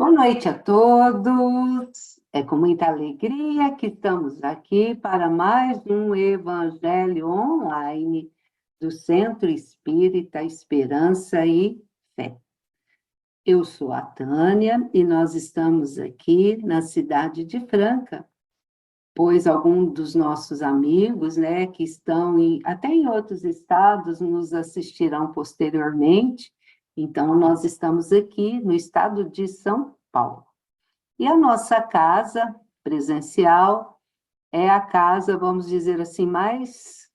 Boa noite a todos. É com muita alegria que estamos aqui para mais um Evangelho online do Centro Espírita Esperança e Fé. Eu sou a Tânia e nós estamos aqui na cidade de Franca, pois alguns dos nossos amigos, que estão até em outros estados, nos assistirão posteriormente. Então, nós estamos aqui no estado de São Paulo. E a nossa casa presencial é a casa, vamos dizer assim, mais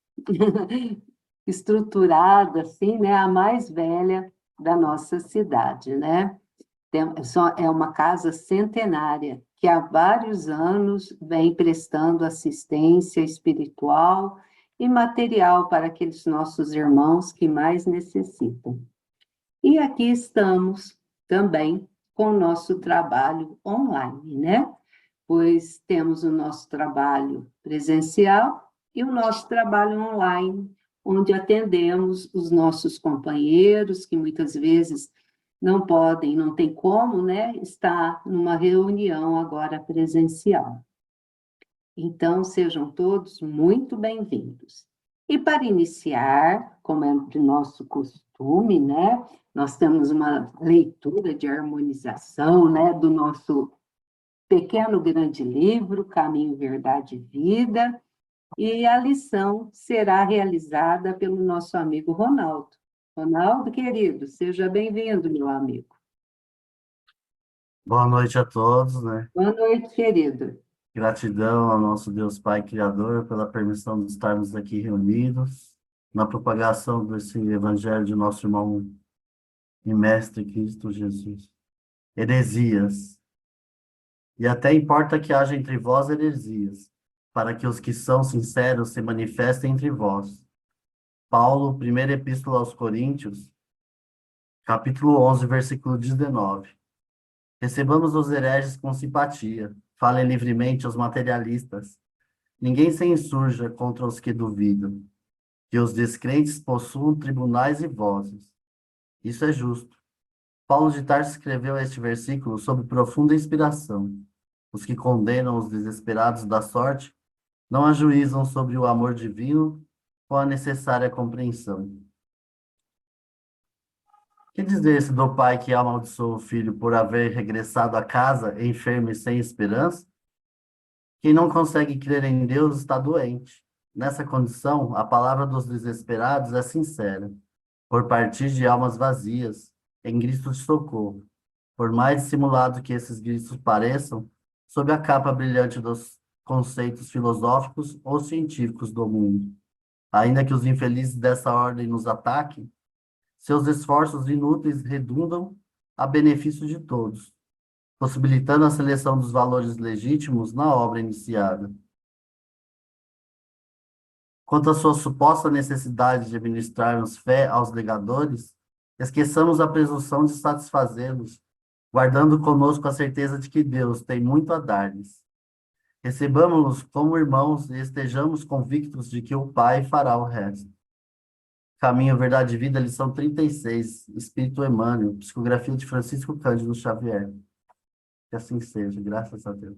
estruturada, assim, a mais velha da nossa cidade, É uma casa centenária, que há vários anos vem prestando assistência espiritual e material para aqueles nossos irmãos que mais necessitam. E aqui estamos também com o nosso trabalho online, Pois temos o nosso trabalho presencial e o nosso trabalho online, onde atendemos os nossos companheiros, que muitas vezes não podem, não tem como, estar numa reunião agora presencial. Então, sejam todos muito bem-vindos. E para iniciar, como é de nosso costume, nós temos uma leitura de harmonização, do nosso pequeno grande livro, Caminho, Verdade e Vida, e a lição será realizada pelo nosso amigo Ronaldo. Ronaldo, querido, seja bem-vindo, meu amigo. Boa noite a todos. Boa noite, querido. Gratidão ao nosso Deus Pai Criador pela permissão de estarmos aqui reunidos na propagação desse Evangelho de nosso irmão e Mestre Cristo Jesus. Heresias. E até importa que haja entre vós heresias, para que os que são sinceros se manifestem entre vós. Paulo, primeira epístola aos Coríntios, capítulo 11, versículo 19. Recebamos os hereges com simpatia, falem livremente aos materialistas. Ninguém se insurja contra os que duvidam, que os descrentes possuam tribunais e vozes. Isso é justo. Paulo de Tarso escreveu este versículo sob profunda inspiração. Os que condenam os desesperados da sorte não ajuizam sobre o amor divino com a necessária compreensão. Que dizer-se do pai que amaldiçoou o filho por haver regressado à casa enfermo e sem esperança? Quem não consegue crer em Deus está doente. Nessa condição, a palavra dos desesperados é sincera, por partir de almas vazias, em gritos de socorro. Por mais dissimulado que esses gritos pareçam, sob a capa brilhante dos conceitos filosóficos ou científicos do mundo. Ainda que os infelizes dessa ordem nos ataquem, seus esforços inúteis redundam a benefício de todos, possibilitando a seleção dos valores legítimos na obra iniciada. Quanto à sua suposta necessidade de administrarmos fé aos legadores, esqueçamos a presunção de satisfazê-los, guardando conosco a certeza de que Deus tem muito a dar-lhes. Recebamos-los como irmãos e estejamos convictos de que o Pai fará o resto. Caminho, Verdade e Vida, lição 36, Espírito Emmanuel, psicografia de Francisco Cândido Xavier. Que assim seja, graças a Deus.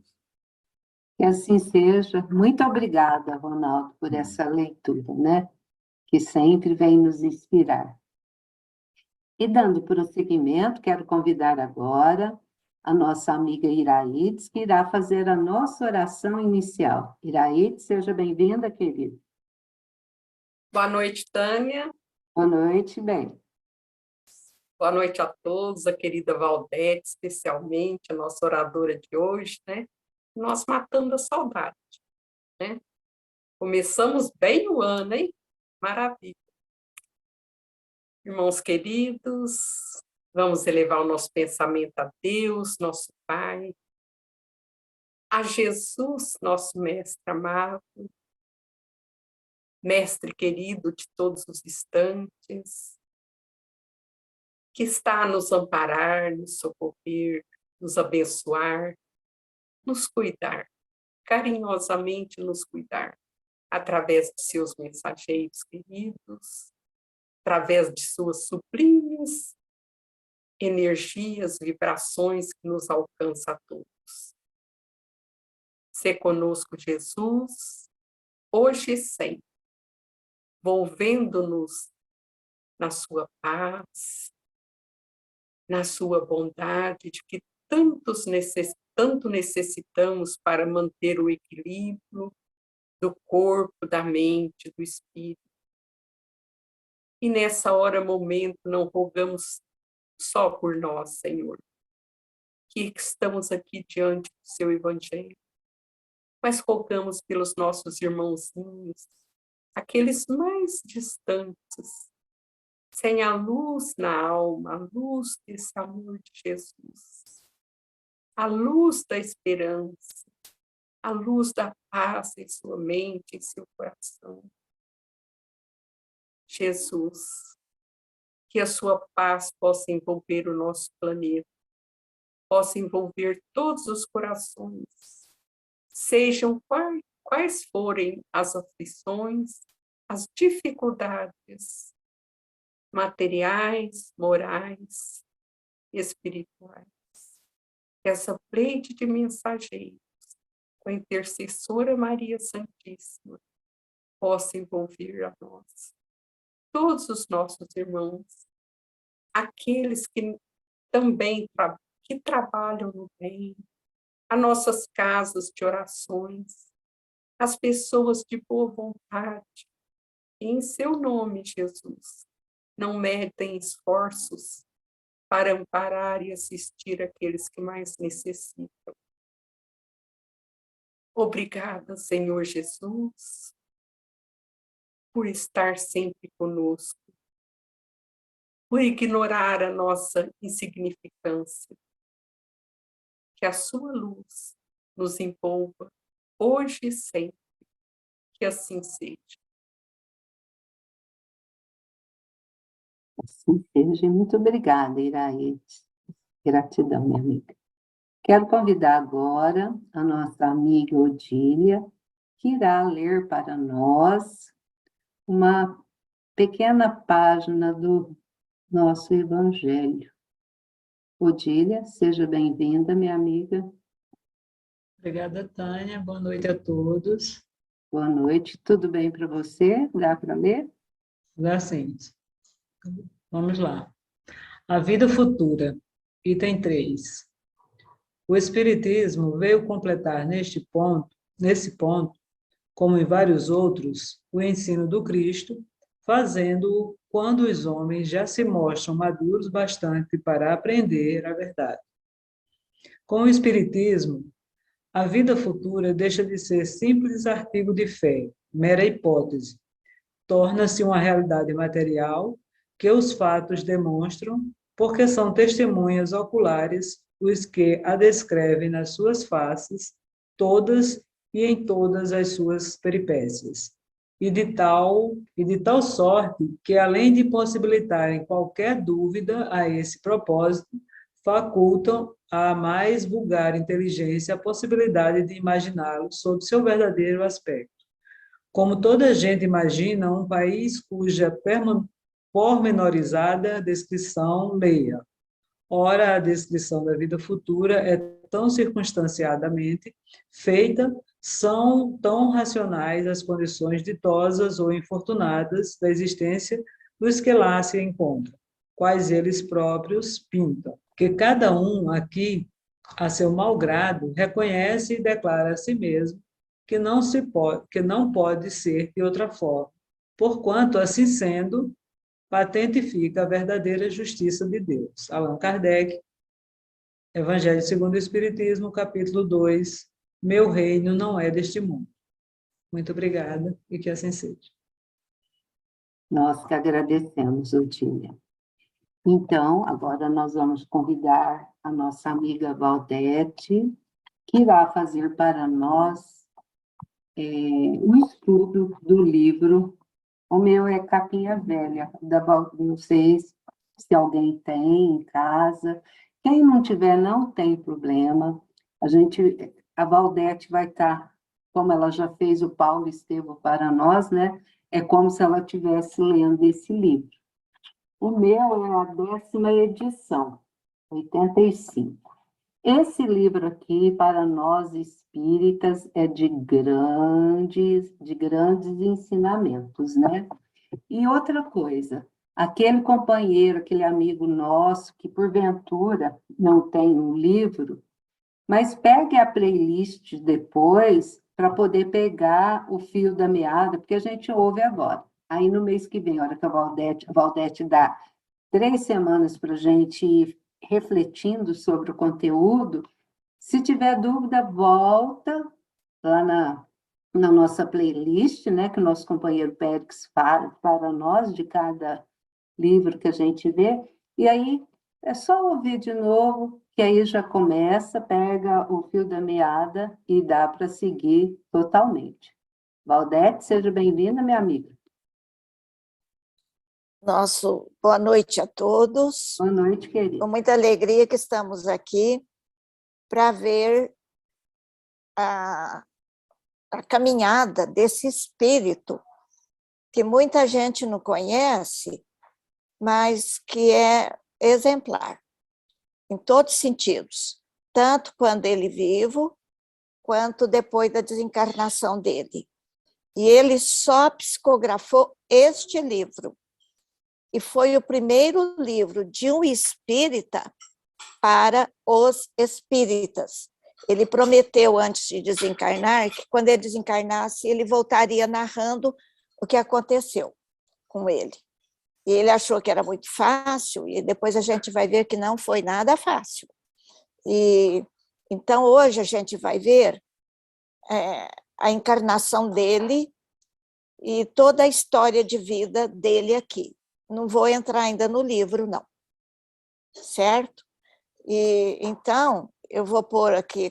Que assim seja. Muito obrigada, Ronaldo, por essa leitura, que sempre vem nos inspirar. E dando prosseguimento, quero convidar agora a nossa amiga Iraídes, que irá fazer a nossa oração inicial. Iraídes, seja bem-vinda, querida. Boa noite, Tânia. Boa noite, bem. Boa noite a todos, a querida Valdete, especialmente, a nossa oradora de hoje, Nós matando a saudade, Começamos bem o ano, hein? Maravilha. Irmãos queridos, vamos elevar o nosso pensamento a Deus, nosso Pai, a Jesus, nosso Mestre amado, Mestre querido de todos os instantes, que está a nos amparar, nos socorrer, nos abençoar, nos cuidar, carinhosamente nos cuidar, através de seus mensageiros queridos, através de suas sobrinhas, energias, vibrações que nos alcançam a todos. Sê conosco, Jesus, hoje e sempre, envolvendo-nos na sua paz, na sua bondade, de que tanto necessitamos para manter o equilíbrio do corpo, da mente, do espírito. E nessa hora, momento, não rogamos só por nós, Senhor, que estamos aqui diante do seu Evangelho, mas rogamos pelos nossos irmãozinhos, aqueles mais distantes, sem a luz na alma, a luz desse amor de Jesus, a luz da esperança, a luz da paz em sua mente, em seu coração. Jesus, que a sua paz possa envolver o nosso planeta, possa envolver todos os corações, sejam quais forem as aflições, as dificuldades materiais, morais, espirituais. Que essa pleite de mensageiros, com a intercessora Maria Santíssima, possa envolver a nós, todos os nossos irmãos, aqueles que também trabalham no bem, as nossas casas de orações, as pessoas de boa vontade, e em seu nome, Jesus, não medem esforços para amparar e assistir aqueles que mais necessitam. Obrigada, Senhor Jesus, por estar sempre conosco, por ignorar a nossa insignificância. Que a sua luz nos envolva hoje e sempre, que assim seja. Assim seja. Muito obrigada, Iraete. Gratidão, minha amiga. Quero convidar agora a nossa amiga Odília, que irá ler para nós uma pequena página do nosso Evangelho. Odília, seja bem-vinda, minha amiga. Obrigada, Tânia. Boa noite a todos. Boa noite. Tudo bem para você? Dá para ler? Dá sim. Vamos lá. A vida futura, item 3. O Espiritismo veio completar nesse ponto, como em vários outros, o ensino do Cristo, fazendo-o quando os homens já se mostram maduros bastante para aprender a verdade. Com o Espiritismo, a vida futura deixa de ser simples artigo de fé, mera hipótese. Torna-se uma realidade material que os fatos demonstram, porque são testemunhas oculares os que a descrevem nas suas faces, todas e em todas as suas peripécias. E de tal sorte que, além de possibilitarem qualquer dúvida a esse propósito, facultam à mais vulgar inteligência a possibilidade de imaginá-lo sob seu verdadeiro aspecto. Como toda gente imagina, um país cuja pormenorizada descrição leia. Ora, a descrição da vida futura é tão circunstanciadamente feita, são tão racionais as condições ditosas ou infortunadas da existência dos que lá se encontram, quais eles próprios pintam, que cada um aqui, a seu mau grado, reconhece e declara a si mesmo que não pode ser de outra forma, porquanto, assim sendo, patente fica a verdadeira justiça de Deus. Allan Kardec, Evangelho segundo o Espiritismo, capítulo 2, Meu reino não é deste mundo. Muito obrigada e que assim seja. Nós que agradecemos, Odília. Então, agora nós vamos convidar a nossa amiga Valdete, que irá fazer para nós um estudo do livro. O meu é Capinha Velha, não sei se alguém tem em casa. Quem não tiver, não tem problema. A Valdete vai estar, como ela já fez o Paulo Estevam para nós, né? É como se ela estivesse lendo esse livro. O meu é a 10ª edição. 85. Esse livro aqui, para nós espíritas, é de grandes ensinamentos, né? E outra coisa, aquele companheiro, aquele amigo nosso, que porventura não tem um livro, mas pegue a playlist depois para poder pegar o fio da meada, porque a gente ouve agora. Aí no mês que vem, a hora que a Valdete dá 3 semanas para a gente ir refletindo sobre o conteúdo, se tiver dúvida, volta lá na nossa playlist, né, que o nosso companheiro Périx fala para nós de cada livro que a gente vê, e aí é só ouvir de novo, que aí já começa, pega o fio da meada e dá para seguir totalmente. Valdete, seja bem-vinda, minha amiga. Boa noite a todos. Boa noite, querida. Com muita alegria que estamos aqui para ver a caminhada desse espírito que muita gente não conhece, mas que é exemplar, em todos os sentidos, tanto quando ele vivo, quanto depois da desencarnação dele. E ele só psicografou este livro, e foi o primeiro livro de um espírita para os espíritas. Ele prometeu, antes de desencarnar, que quando ele desencarnasse, ele voltaria narrando o que aconteceu com ele. E ele achou que era muito fácil, e depois a gente vai ver que não foi nada fácil. E então, hoje, a gente vai ver a encarnação dele e toda a história de vida dele aqui. Não vou entrar ainda no livro, não. Certo? E então, eu vou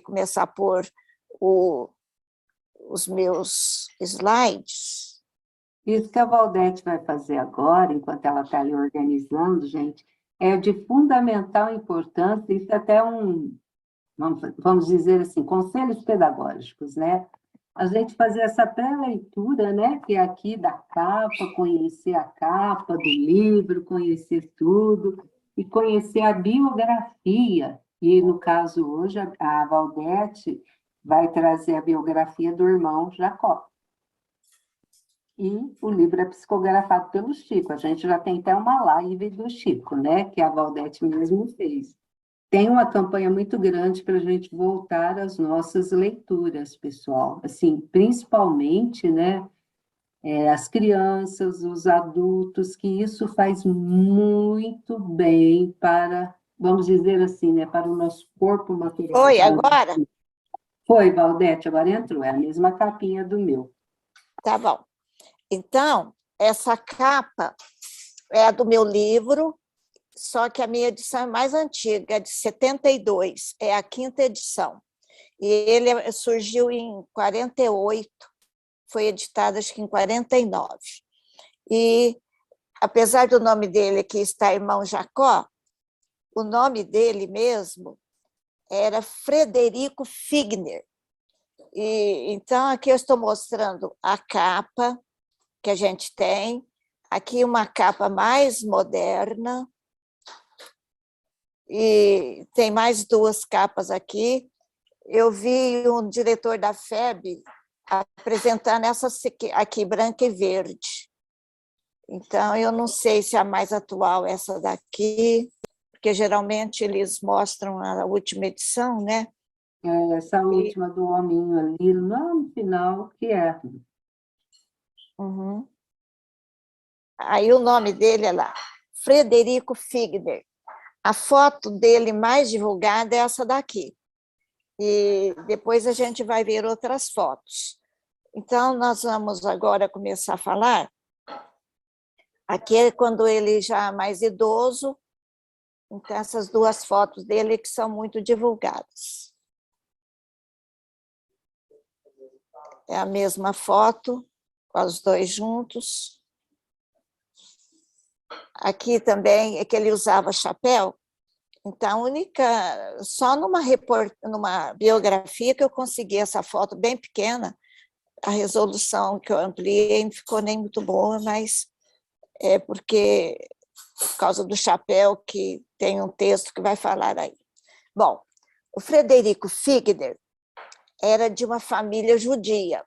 começar a pôr os meus slides. Isso que a Valdete vai fazer agora, enquanto ela está ali organizando, gente, é de fundamental importância, isso é até vamos dizer assim, conselhos pedagógicos, né? A gente fazer essa pré-leitura, né, que é aqui da capa, conhecer a capa do livro, conhecer tudo, e conhecer a biografia. E, no caso, hoje, a Valdete vai trazer a biografia do irmão Jacó. E o livro é psicografado pelo Chico. A gente já tem até uma live do Chico, né, que a Valdete mesmo fez. Tem uma campanha muito grande para a gente voltar às nossas leituras, pessoal. Assim, principalmente, né, as crianças, os adultos, que isso faz muito bem para, vamos dizer assim, né, para o nosso corpo material. Oi, agora? Foi, Valdete, agora entrou. É a mesma capinha do meu. Tá bom. Então, essa capa é a do meu livro, só que a minha edição é mais antiga, é de 72, é a 5ª edição. E ele surgiu em 48, foi editado acho que em 49. E, apesar do nome dele aqui está Irmão Jacó, o nome dele mesmo era Frederico Figner. E, então, aqui eu estou mostrando a capa que a gente tem, aqui uma capa mais moderna, e tem mais 2 capas aqui. Eu vi um diretor da FEB apresentando essa aqui, branca e verde. Então, eu não sei se é a mais atual essa daqui, porque geralmente eles mostram a última edição, né? Essa última do hominho ali, lá no final, que é. Uhum. Aí o nome dele é lá, Frederico Figner. A foto dele mais divulgada é essa daqui. E depois a gente vai ver outras fotos. Então, nós vamos agora começar a falar. Aqui é quando ele já é mais idoso. Então, essas 2 fotos dele que são muito divulgadas. É a mesma foto, com os 2 juntos. Aqui também é que ele usava chapéu. Então, só numa biografia que eu consegui essa foto bem pequena, a resolução que eu ampliei não ficou nem muito boa, mas é porque, por causa do chapéu, que tem um texto que vai falar aí. Bom, o Frederico Figner era de uma família judia.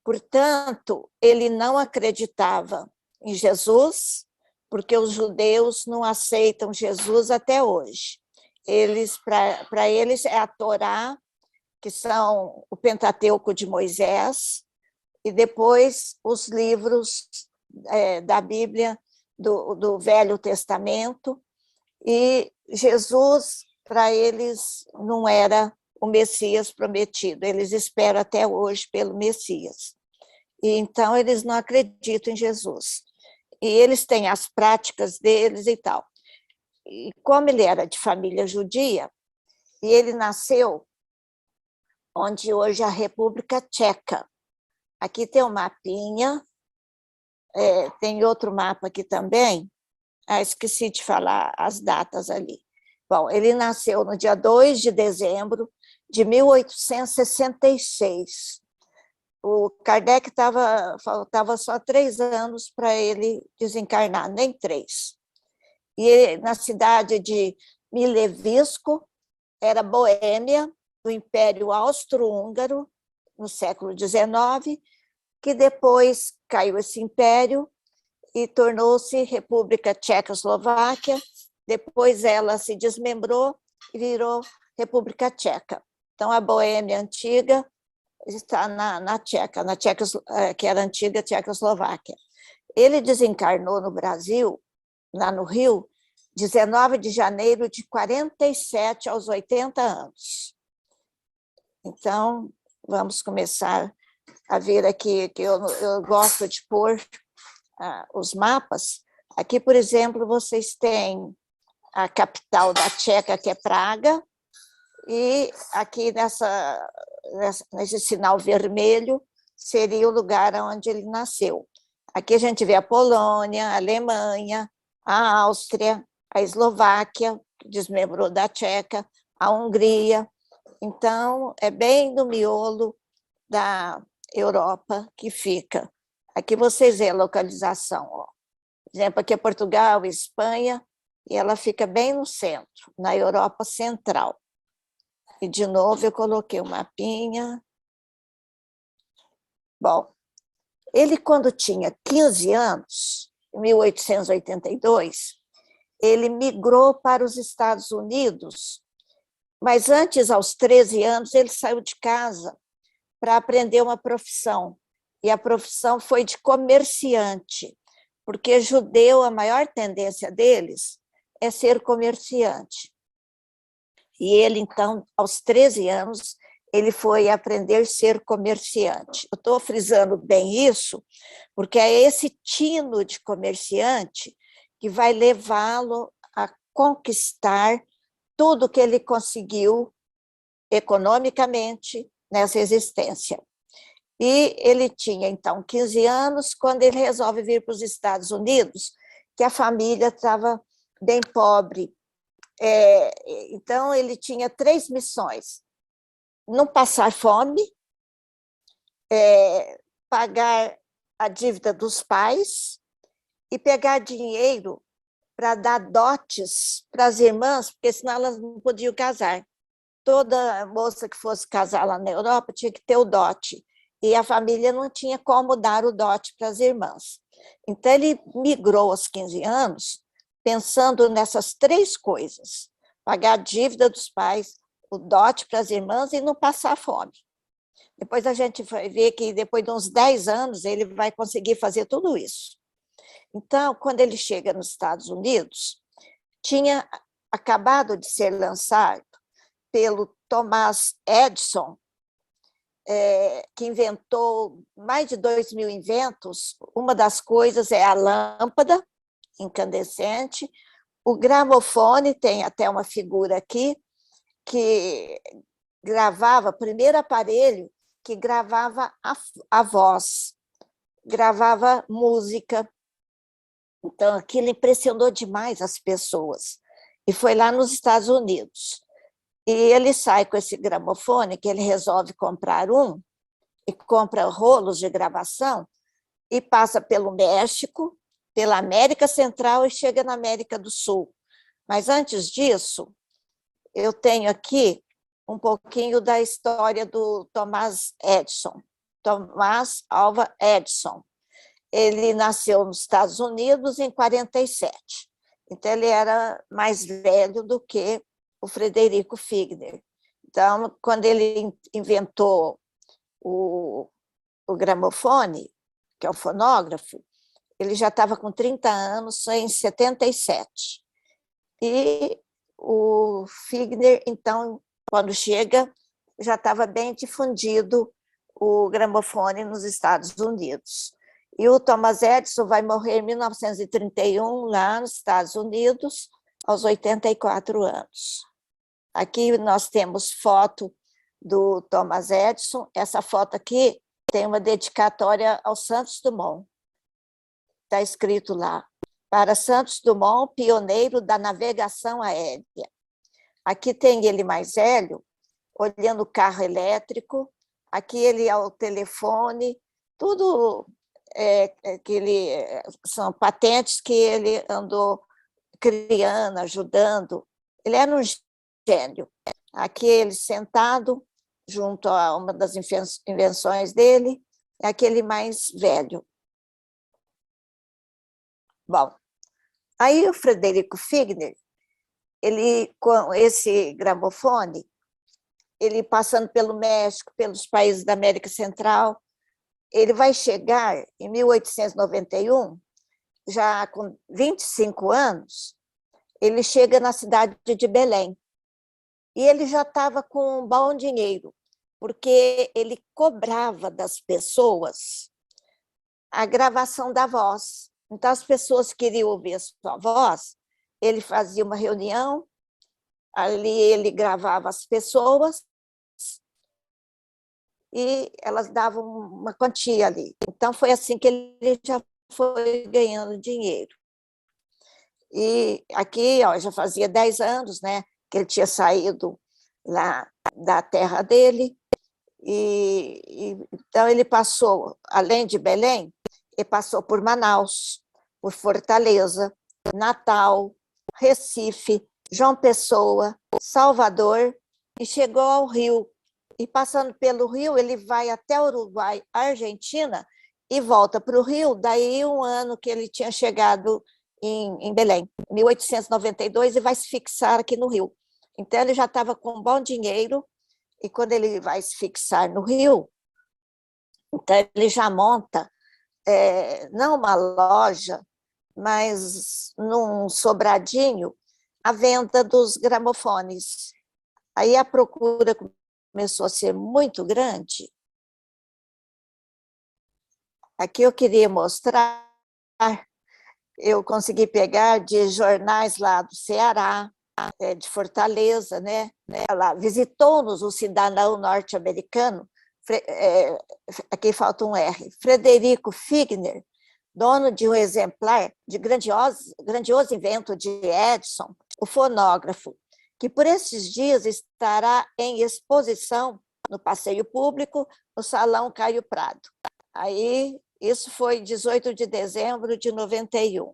Portanto, ele não acreditava em Jesus, porque os judeus não aceitam Jesus até hoje. Para eles é a Torá, que são o Pentateuco de Moisés, e depois os livros da Bíblia, do Velho Testamento, e Jesus, para eles, não era o Messias prometido, eles esperam até hoje pelo Messias. E então eles não acreditam em Jesus. E eles têm as práticas deles e tal. E como ele era de família judia, e ele nasceu onde hoje é a República Tcheca. Aqui tem um mapinha, tem outro mapa aqui também. Esqueci de falar as datas ali. Bom, ele nasceu no dia 2 de dezembro de 1866. O Kardec faltava só 3 anos para ele desencarnar, nem 3. E na cidade de Milevisko, era Boêmia, do Império Austro-Húngaro, no século XIX, que depois caiu esse império e tornou-se República Tchecoslováquia. Depois ela se desmembrou e virou República Tcheca. Então, a Boêmia antiga está na Tcheca, que era a antiga Tchecoslováquia. Ele desencarnou no Brasil, lá no Rio, 19 de janeiro de 47 aos 80 anos. Então, vamos começar a ver aqui, que eu gosto de pôr os mapas. Aqui, por exemplo, vocês têm a capital da Tcheca, que é Praga, e aqui nesse sinal vermelho seria o lugar onde ele nasceu. Aqui a gente vê a Polônia, a Alemanha, a Áustria, a Eslováquia, que desmembrou da Tcheca, a Hungria. Então, é bem no miolo da Europa que fica. Aqui vocês veem a localização. Ó. Por exemplo, aqui é Portugal, Espanha, e ela fica bem no centro, na Europa Central. E, de novo, eu coloquei o mapinha. Bom, ele, quando tinha 15 anos, em 1882, ele migrou para os Estados Unidos, mas antes, aos 13 anos, ele saiu de casa para aprender uma profissão, e a profissão foi de comerciante, porque judeu, a maior tendência deles é ser comerciante. E ele, então, aos 13 anos, ele foi aprender a ser comerciante. Eu estou frisando bem isso, porque é esse tino de comerciante que vai levá-lo a conquistar tudo que ele conseguiu economicamente nessa existência. E ele tinha, então, 15 anos, quando ele resolve vir para os Estados Unidos, que a família estava bem pobre. Então, ele tinha 3 missões: não passar fome, pagar a dívida dos pais e pegar dinheiro para dar dotes para as irmãs, porque senão elas não podiam casar. Toda moça que fosse casar lá na Europa tinha que ter o dote, e a família não tinha como dar o dote para as irmãs. Então, ele migrou aos 15 anos, pensando nessas 3 coisas: pagar a dívida dos pais, o dote para as irmãs e não passar fome. Depois a gente vai ver que, depois de uns 10 anos, ele vai conseguir fazer tudo isso. Então, quando ele chega nos Estados Unidos, tinha acabado de ser lançado pelo Thomas Edison, que inventou mais de 2.000 inventos. Uma das coisas é a lâmpada incandescente, o gramofone, tem até uma figura aqui, que gravava, o primeiro aparelho que gravava a voz, gravava música. Então, aquilo impressionou demais as pessoas. E foi lá nos Estados Unidos. E ele sai com esse gramofone, que ele resolve comprar um, e compra rolos de gravação, e passa pelo México, pela América Central e chega na América do Sul. Mas antes disso, eu tenho aqui um pouquinho da história do Thomas Edison. Thomas Alva Edison. Ele nasceu nos Estados Unidos em 47. Então, ele era mais velho do que o Frederico Figner. Então, quando ele inventou o gramofone, que é o fonógrafo, ele já estava com 30 anos, em 77. E o Figner, então, quando chega, já estava bem difundido o gramofone nos Estados Unidos. E o Thomas Edison vai morrer em 1931, lá nos Estados Unidos, aos 84 anos. Aqui nós temos foto do Thomas Edison. Essa foto aqui tem uma dedicatória ao Santos Dumont. Está escrito lá, para Santos Dumont, pioneiro da navegação aérea. Aqui tem ele mais velho, olhando o carro elétrico. Aqui ele ao telefone, tudo são patentes que ele andou criando, ajudando. Ele era um gênio. Aqui ele sentado, junto a uma das invenções dele, é aquele mais velho. Bom, aí o Frederico Figner, ele, com esse gramofone, ele passando pelo México, pelos países da América Central, ele vai chegar em 1891, já com 25 anos, ele chega na cidade de Belém. E ele já estava com um bom dinheiro, porque ele cobrava das pessoas a gravação da voz. Então, as pessoas queriam ouvir a sua voz, ele fazia uma reunião, ali ele gravava as pessoas, e elas davam uma quantia ali. Então, foi assim que ele já foi ganhando dinheiro. E aqui, ó, já fazia 10 anos, né, que ele tinha saído lá da terra dele, então ele passou, além de Belém, ele passou por Manaus, por Fortaleza, Natal, Recife, João Pessoa, Salvador, e chegou ao Rio. E passando pelo Rio, ele vai até Uruguai, Argentina, e volta para o Rio, daí um ano que ele tinha chegado em Belém, 1892, e vai se fixar aqui no Rio. Então, ele já estava com um bom dinheiro, e quando ele vai se fixar no Rio, então ele já monta, não uma loja, mas num sobradinho, a venda dos gramofones. Aí a procura começou a ser muito grande. Aqui eu queria mostrar, eu consegui pegar de jornais lá do Ceará, de Fortaleza, né? Ela visitou-nos o cidadão norte-americano, aqui falta um R, Frederico Figner, dono de um exemplar de grandioso invento de Edison, o fonógrafo, que por esses dias estará em exposição no passeio público, no Salão Caio Prado. Aí, isso foi 18 de dezembro de 91.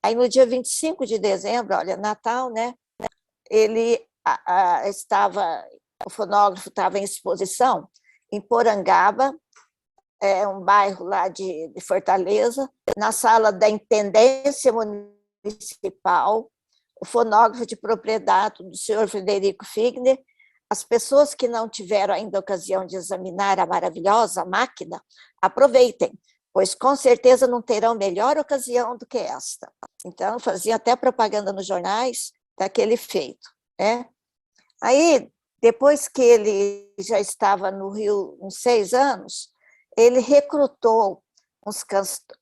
Aí, no dia 25 de dezembro, olha, Natal, né? O fonógrafo estava em exposição em Porangaba, um bairro lá de Fortaleza, na sala da Intendência Municipal, o fonógrafo de propriedade do senhor Frederico Figner. As pessoas que não tiveram ainda a ocasião de examinar a maravilhosa máquina, aproveitem, pois com certeza não terão melhor ocasião do que esta. Então, faziam até propaganda nos jornais daquele feito, né? Aí, depois que ele já estava no Rio uns 6 anos, ele recrutou uns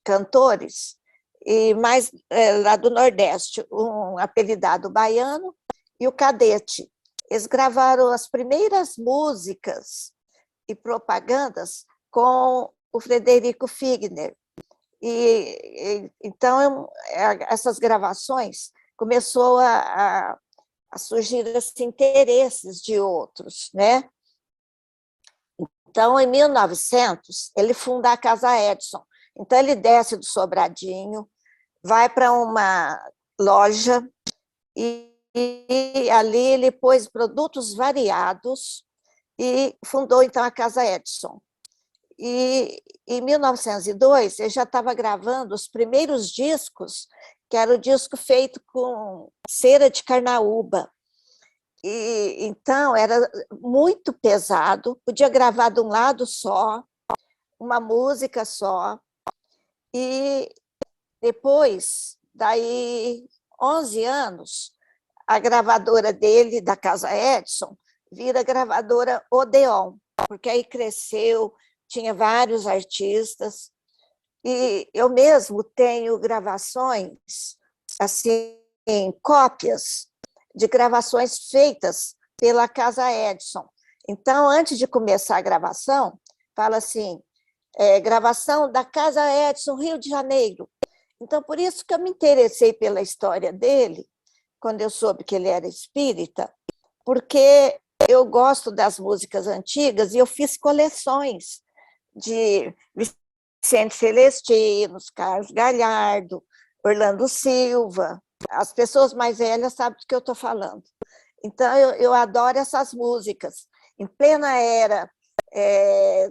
cantores, e mais lá do Nordeste, um apelidado Baiano e o Cadete. Eles gravaram as primeiras músicas e propagandas com o Frederico Figner. Então, essas gravações começou a surgir esse interesses de outros, né? Então, em 1900, ele funda a Casa Edison. Então, ele desce do Sobradinho, vai para uma loja e ali ele pôs produtos variados e fundou, então, a Casa Edison. E em 1902, ele já estava gravando os primeiros discos, que era o disco feito com cera de carnaúba. E, então, era muito pesado, podia gravar de um lado só, uma música só. E depois, daí 11 anos, a gravadora dele, da Casa Edison, vira a gravadora Odeon, porque aí cresceu, tinha vários artistas, e eu mesmo tenho gravações, assim, cópias de gravações feitas pela Casa Edison. Então, antes de começar a gravação, fala assim, gravação da Casa Edison, Rio de Janeiro. Então, por isso que eu me interessei pela história dele, quando eu soube que ele era espírita, porque eu gosto das músicas antigas e eu fiz coleções de Vicente Celestino, Carlos Galhardo, Orlando Silva. As pessoas mais velhas sabem do que eu estou falando. Então, eu adoro essas músicas. Em plena era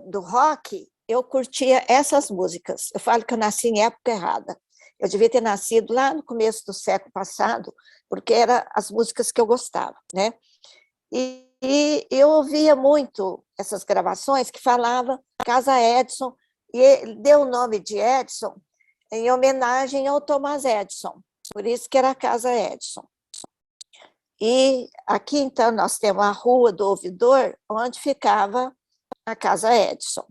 do rock, eu curtia essas músicas. Eu falo que eu nasci em época errada. Eu devia ter nascido lá no começo do século passado, porque eram as músicas que eu gostava, né? E eu ouvia muito essas gravações que falavam Casa Edison, e ele deu o nome de Edison em homenagem ao Thomas Edison, por isso que era a Casa Edison. E aqui, então, nós temos a Rua do Ouvidor, onde ficava a Casa Edison.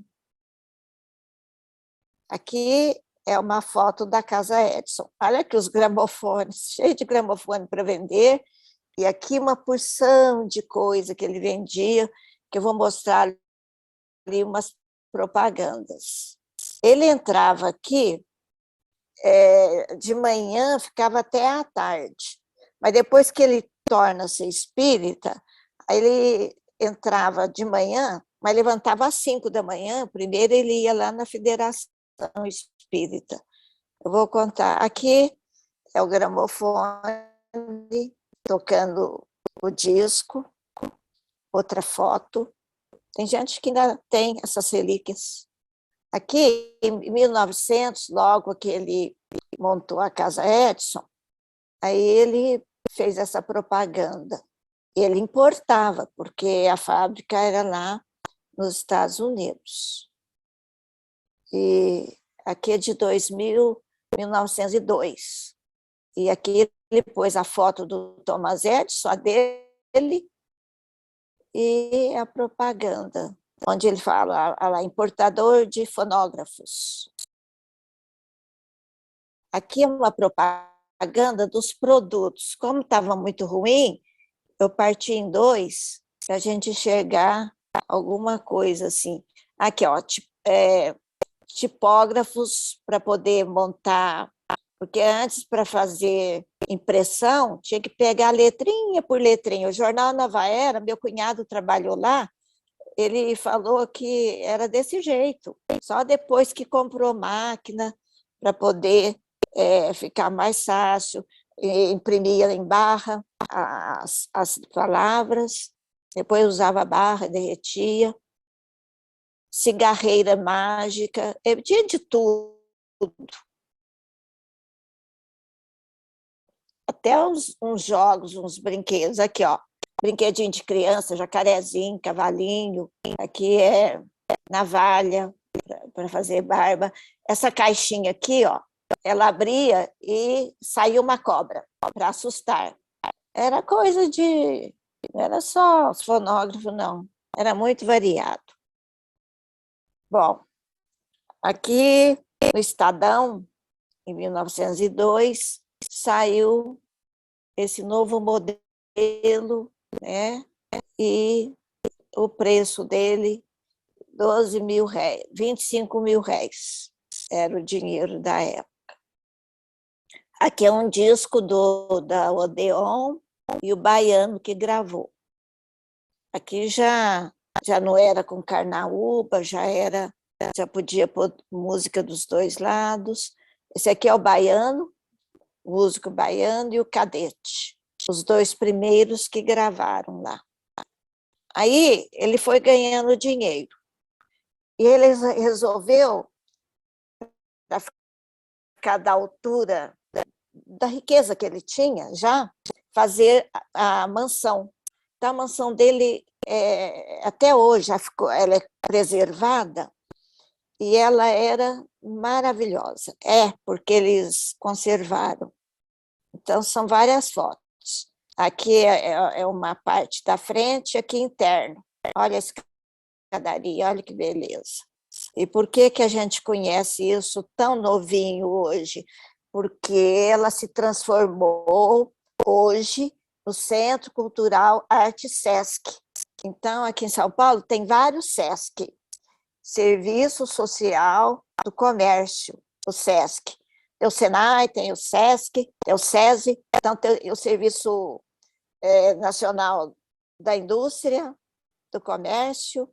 Aqui é uma foto da Casa Edison. Olha aqui os gramofones, cheio de gramofone para vender, e aqui uma porção de coisa que ele vendia, que eu vou mostrar ali umas propagandas. Ele entrava aqui de manhã, ficava até à tarde, mas depois que ele torna-se espírita, ele entrava de manhã, mas levantava às 5 da manhã, primeiro ele ia lá na Federação Espírita. Eu vou contar, aqui é o gramofone, tocando o disco, outra foto. Tem gente que ainda tem essas relíquias. Aqui, em 1900, logo que ele montou a Casa Edison, aí ele fez essa propaganda. Ele importava, porque a fábrica era lá nos Estados Unidos. E aqui é de 1902. E aqui ele pôs a foto do Thomas Edison, a dele, e a propaganda, onde ele fala, lá, importador de fonógrafos. Aqui é uma propaganda dos produtos. Como estava muito ruim, eu parti em dois para a gente enxergar alguma coisa assim. Aqui, ó, tipógrafos para poder montar, porque antes, para fazer impressão, tinha que pegar letrinha por letrinha. O jornal Nova Era, meu cunhado trabalhou lá, ele falou que era desse jeito, só depois que comprou máquina para poder ficar mais fácil, imprimia em barra as palavras, depois usava barra, derretia, cigarreira mágica, tinha de tudo. Até uns jogos, uns brinquedos, aqui, ó, brinquedinho de criança, jacarezinho, cavalinho, aqui é navalha para fazer barba. Essa caixinha aqui, ó, ela abria e saía uma cobra para assustar. Era coisa de... não era só os fonógrafos, não. Era muito variado. Bom, aqui no Estadão, em 1902, saiu esse novo modelo, né? E o preço dele, 12 mil réis, 25 mil réis, era o dinheiro da época. Aqui é um disco da Odeon e o Baiano que gravou. Aqui já não era com carnaúba, já podia pôr música dos dois lados. Esse aqui é o Baiano, o músico baiano, e o Cadete. os 2 primeiros que gravaram lá. Aí ele foi ganhando dinheiro. E ele resolveu, para ficar da altura da riqueza que ele tinha já, fazer a mansão. Então, a mansão dele, até hoje, ela é preservada, e ela era maravilhosa. Porque eles conservaram. Então, são várias fotos. Aqui é uma parte da frente, aqui interno. Olha a escadaria, olha que beleza. E por que a gente conhece isso tão novinho hoje? Porque ela se transformou hoje no Centro Cultural Arte Sesc. Então, aqui em São Paulo, tem vários Sesc. Serviço Social do Comércio, o Sesc. Tem o Senai, tem o Sesc, tem o SESI, então tem o Serviço Nacional da Indústria, do Comércio,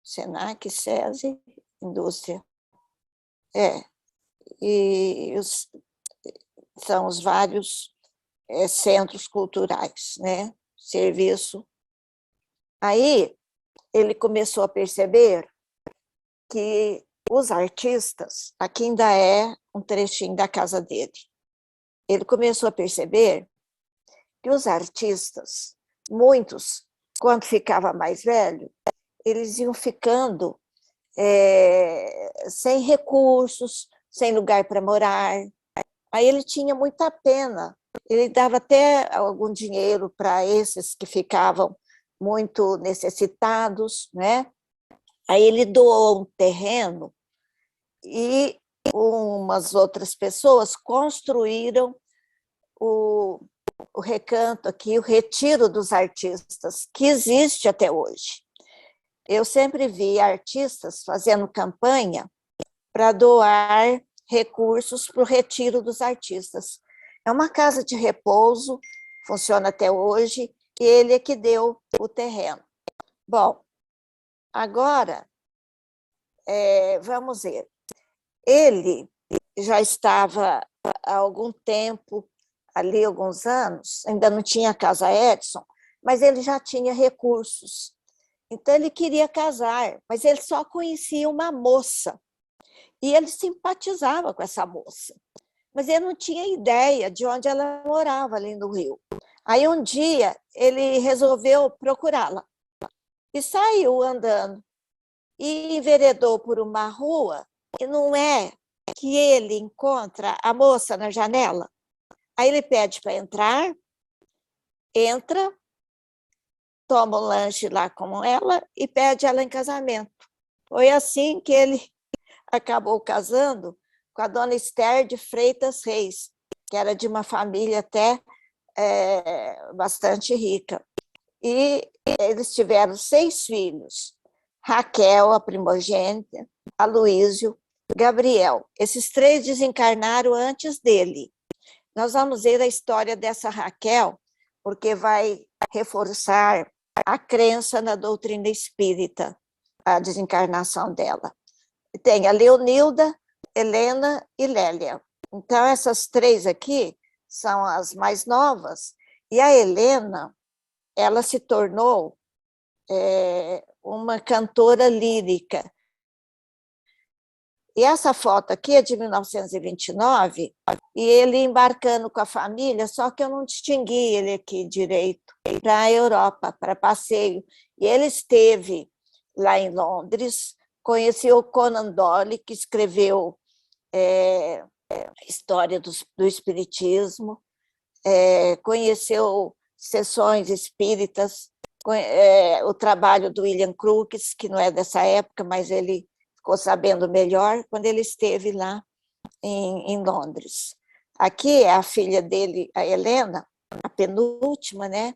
Senac, SESI, Indústria. E são os vários centros culturais, né? Serviço. Aí ele começou a perceber que os artistas, aqui ainda é um trechinho da casa dele, ele começou a perceber que os artistas, muitos, quando ficava mais velho, eles iam ficando sem recursos, sem lugar para morar. Aí ele tinha muita pena, ele dava até algum dinheiro para esses que ficavam muito necessitados, né? Aí ele doou um terreno e umas outras pessoas construíram o recanto aqui, o Retiro dos Artistas, que existe até hoje. Eu sempre vi artistas fazendo campanha para doar recursos para o Retiro dos Artistas. É uma casa de repouso, funciona até hoje, e ele é que deu o terreno. Bom, agora, vamos ver. Ele já estava há algum tempo, ali alguns anos, ainda não tinha a Casa Edson, mas ele já tinha recursos. Então, ele queria casar, mas ele só conhecia uma moça. E ele simpatizava com essa moça. Mas ele não tinha ideia de onde ela morava ali no Rio. Aí, um dia, ele resolveu procurá-la. E saiu andando. E enveredou por uma rua, e não é que ele encontra a moça na janela. Aí ele pede para entrar, entra, toma um lanche lá com ela e pede ela em casamento. Foi assim que ele acabou casando com a dona Esther de Freitas Reis, que era de uma família até bastante rica. E eles tiveram 6 filhos. Raquel, a primogênita, Aloísio, Gabriel. Esses 3 desencarnaram antes dele. Nós vamos ver a história dessa Raquel, porque vai reforçar a crença na doutrina espírita, a desencarnação dela. Tem a Leonilda, Helena e Lélia. Então, essas 3 aqui são as mais novas, e a Helena, ela se tornou uma cantora lírica. E essa foto aqui é de 1929, e ele embarcando com a família, só que eu não distingui ele aqui direito, para a Europa, para passeio. E ele esteve lá em Londres, conheceu o Conan Doyle, que escreveu a história do espiritismo, conheceu sessões espíritas, o trabalho do William Crookes, que não é dessa época, mas ele ficou sabendo melhor quando ele esteve lá em Londres. Aqui é a filha dele, a Helena, a penúltima, né?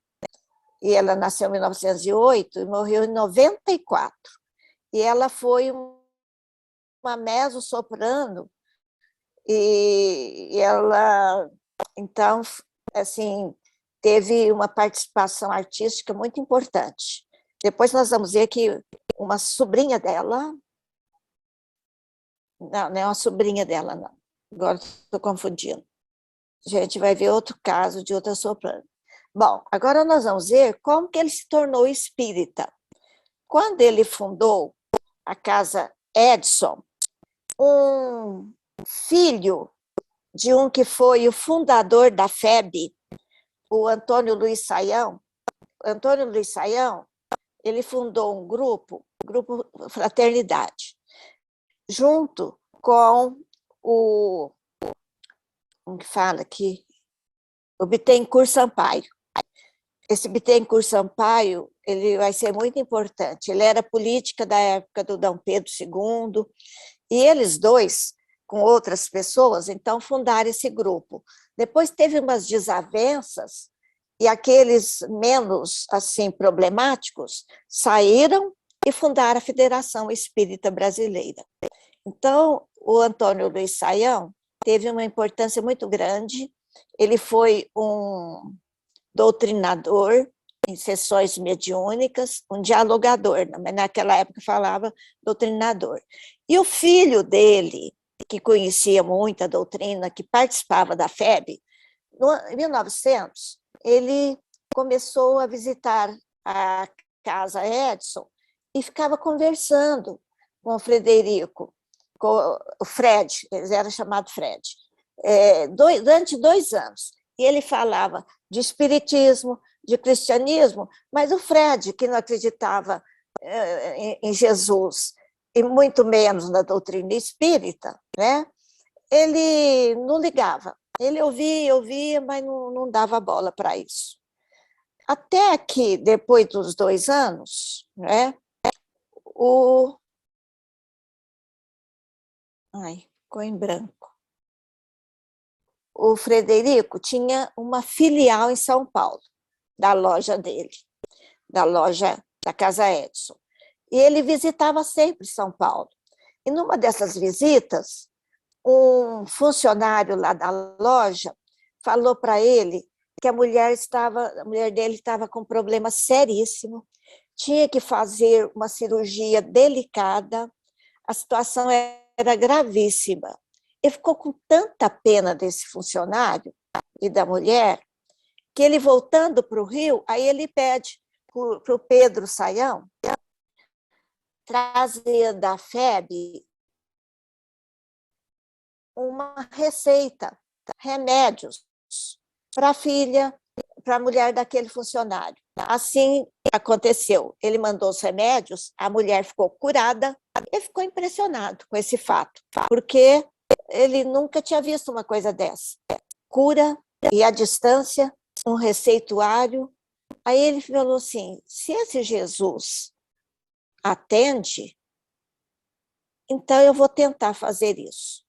E ela nasceu em 1908 e morreu em 94. E ela foi uma mezzo-soprano, e ela, então, assim, teve uma participação artística muito importante. Depois nós vamos ver que uma sobrinha dela, não é uma sobrinha dela, não, agora estou confundindo, A gente vai ver outro caso de outra soprano. Bom, agora nós vamos ver como que ele se tornou espírita. Quando ele fundou a Casa Edson, um filho de um que foi o fundador da FEB, o Antônio Luiz Saião, ele fundou um grupo Fraternidade, junto com como que fala aqui? O Bittencourt Sampaio. Esse Bittencourt Sampaio, ele vai ser muito importante. Ele era política da época do Dom Pedro II, e eles dois, com outras pessoas, então fundaram esse grupo. Depois teve umas desavenças, e aqueles menos assim problemáticos saíram e fundaram a Federação Espírita Brasileira. Então, o Antônio Luiz Saião teve uma importância muito grande. Ele foi um doutrinador em sessões mediúnicas, um dialogador, mas naquela época falava doutrinador. E o filho dele, que conhecia muito a doutrina, que participava da FEB, em 1900, ele começou a visitar a Casa Edson e ficava conversando com o Frederico, com o Fred, eles eram chamados Fred, durante 2 anos. E ele falava de espiritismo, de cristianismo, mas o Fred, que não acreditava em Jesus, e muito menos na doutrina espírita, né? Ele não ligava. Ele ouvia, mas não dava bola para isso. Até que, depois dos 2 anos, né, ficou em branco. O Frederico tinha uma filial em São Paulo, da loja dele, da loja da Casa Edson. E ele visitava sempre São Paulo. E numa dessas visitas, um funcionário lá da loja falou para ele que a mulher dele estava com um problema seríssimo, tinha que fazer uma cirurgia delicada, a situação era gravíssima. Ele ficou com tanta pena desse funcionário e da mulher, que ele, voltando para o Rio, aí ele pede para o Pedro Saião trazer da FEB uma receita, remédios, para a filha, para a mulher daquele funcionário. Assim aconteceu. Ele mandou os remédios, a mulher ficou curada e ficou impressionado com esse fato, porque ele nunca tinha visto uma coisa dessa. Cura e à distância, um receituário. Aí ele falou assim, se esse Jesus atende, então eu vou tentar fazer isso.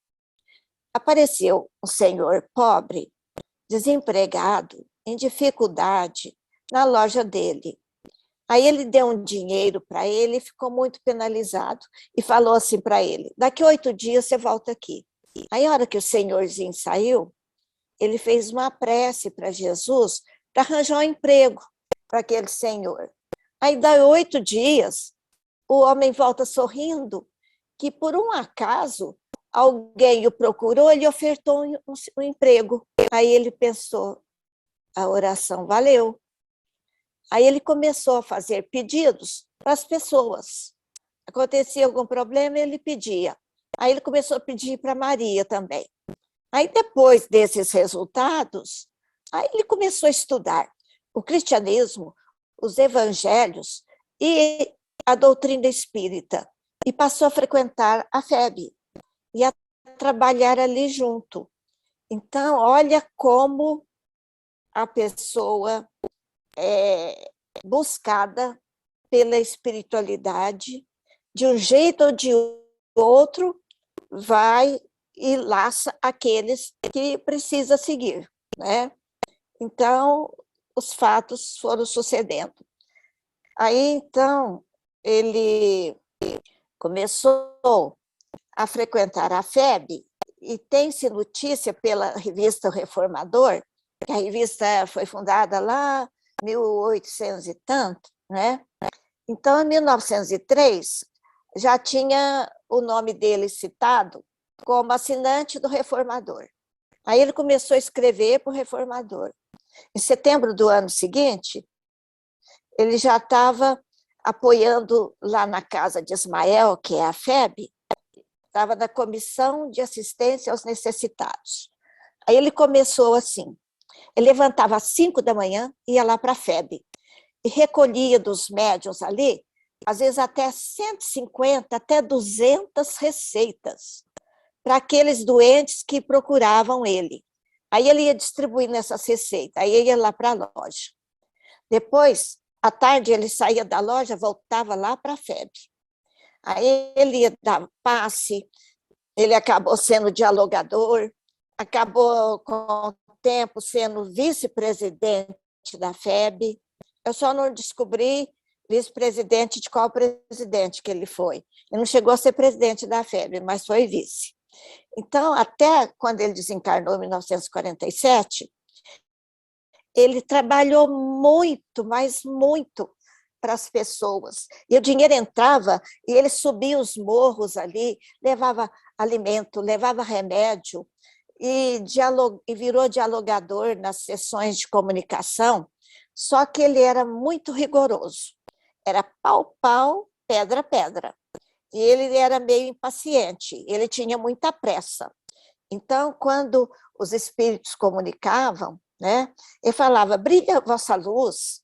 Apareceu um senhor pobre, desempregado, em dificuldade, na loja dele. Aí ele deu um dinheiro para ele e ficou muito penalizado. E falou assim para ele, daqui 8 dias você volta aqui. Aí, a hora que o senhorzinho saiu, ele fez uma prece para Jesus para arranjar um emprego para aquele senhor. Aí, daí 8 dias, o homem volta sorrindo, que por um acaso, alguém o procurou, ele ofertou um emprego. Aí ele pensou, a oração valeu. Aí ele começou a fazer pedidos para as pessoas. Acontecia algum problema, ele pedia. Aí ele começou a pedir para Maria também. Aí depois desses resultados, aí ele começou a estudar o cristianismo, os evangelhos e a doutrina espírita. E passou a frequentar a FEB e a trabalhar ali junto. Então, olha como a pessoa é buscada pela espiritualidade, de um jeito ou de outro, vai e laça aqueles que precisa seguir, né? Então, os fatos foram sucedendo. Aí, então, ele começou a frequentar a FEB e tem-se notícia pela revista O Reformador, que a revista foi fundada lá em 1800 e tanto, né? Então, em 1903, já tinha o nome dele citado como assinante do Reformador. Aí ele começou a escrever para o reformador. Em setembro do ano seguinte, ele já estava apoiando lá na casa de Ismael, que é a FEB, estava na Comissão de Assistência aos Necessitados. Aí ele começou assim, ele levantava às 5 da manhã, ia lá para a FEB, e recolhia dos médiuns ali, às vezes até 150, até 200 receitas, para aqueles doentes que procuravam ele. Aí ele ia distribuindo essas receitas, aí ele ia lá para a loja. Depois, à tarde, ele saía da loja, voltava lá para a FEB. Aí ele ia dar passe, ele acabou sendo dialogador, acabou com o tempo sendo vice-presidente da FEB. Eu só não descobri vice-presidente de qual presidente que ele foi. Ele não chegou a ser presidente da FEB, mas foi vice. Então, até quando ele desencarnou em 1947, ele trabalhou muito, mas muito para as pessoas. E o dinheiro entrava e ele subia os morros ali, levava alimento, levava remédio, e virou dialogador nas sessões de comunicação, só que ele era muito rigoroso. Era pau, pau, pedra, pedra. E ele era meio impaciente, ele tinha muita pressa. Então, quando os espíritos comunicavam, né, ele falava, brilha a vossa luz,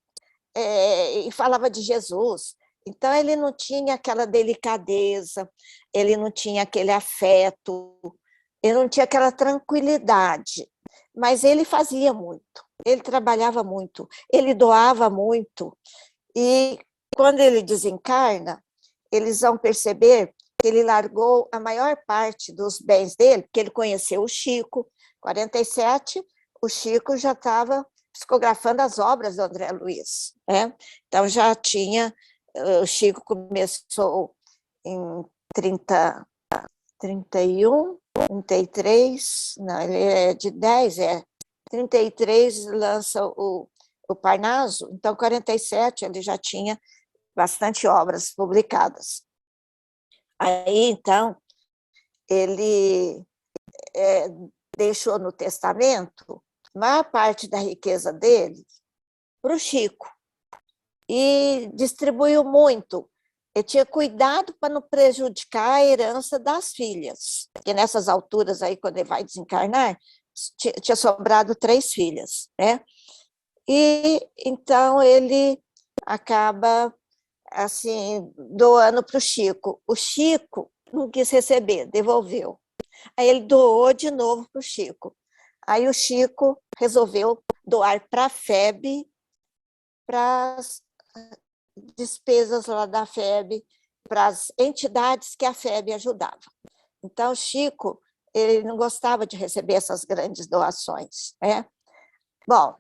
e falava de Jesus. Então, ele não tinha aquela delicadeza, ele não tinha aquele afeto, ele não tinha aquela tranquilidade, mas ele fazia muito, ele trabalhava muito, ele doava muito, e quando ele desencarna, eles vão perceber que ele largou a maior parte dos bens dele, porque ele conheceu o Chico, em 47, o Chico já estava psicografando as obras do André Luiz, né? Então já tinha, o Chico começou em 31, 33, não, ele é de 10, 33 lança o Parnaso, então 47 ele já tinha bastante obras publicadas. Aí, então, ele deixou no testamento a maior parte da riqueza dele para o Chico e distribuiu muito. Ele tinha cuidado para não prejudicar a herança das filhas, porque nessas alturas aí, quando ele vai desencarnar, tinha sobrado 3 filhas, né? E então ele acaba assim doando para o Chico. O Chico não quis receber, devolveu. Aí ele doou de novo para o Chico. Aí o Chico resolveu doar para a FEB, para as despesas lá da FEB, para as entidades que a FEB ajudava. Então, o Chico, ele não gostava de receber essas grandes doações, né? Bom,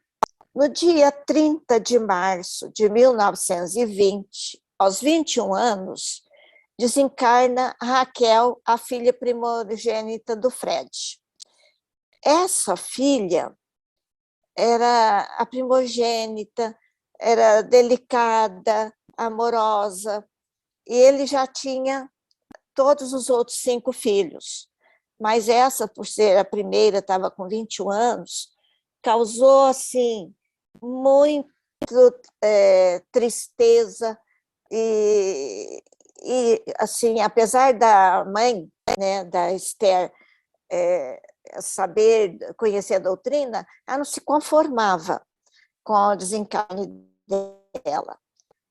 no dia 30 de março de 1920, aos 21 anos, desencarna Raquel, a filha primogênita do Fred. Essa filha era a primogênita, era delicada, amorosa, e ele já tinha todos os outros 5 filhos. Mas essa, por ser a primeira, estava com 21 anos, causou, assim, muito tristeza e, assim, apesar da mãe, né, da Esther, saber, conhecer a doutrina, ela não se conformava com o desencarne dela.